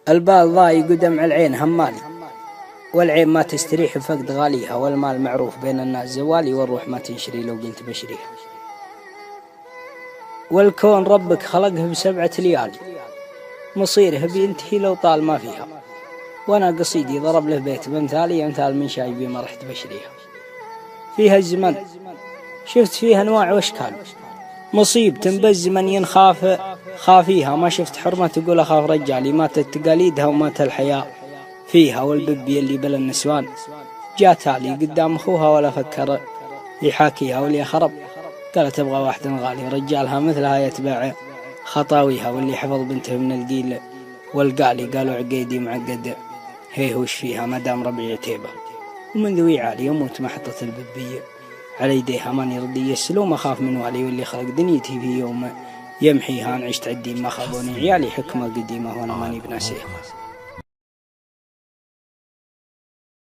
البال ضايق ودمع العين همالي، والعين ما تستريح فقد غاليها، والمال معروف بين الناس زوالي، والروح ما تنشري لو قلت بشريها. والكون ربك خلقه ب7 ليالي، مصيره بينتهي لو طال ما فيها، وانا قصيدي ضرب له بيت بامثالي، امثال من شايبي ما رحت بشريها. فيها الزمن شفت فيها انواع واشكال، مصيب تنبز من ينخاف خافيها، ما شفت حرمة تقول اخاف رجالي، ماتت تقاليدها ومات الحياة فيها. والببي اللي بلا النسوان جاتالي قدام اخوها ولا فكر يحاكيها، واللي خرب قالت تبغى واحدة غالي، ورجالها مثلها يتبع خطاويها، واللي حفظ بنته من القيل والقالي قالوا عقيدي معقد هي وش فيها، مدام ربيع تيبه ومن ذوي عالي يموت محطة الببية، على يديها ماني ردي السلوم أخاف من والي، واللي خلق دنيتي في يوم يمحيها، أن عشت عدي ما خابوني عيالي حكمة قديمة وأنا ماني بناسيها.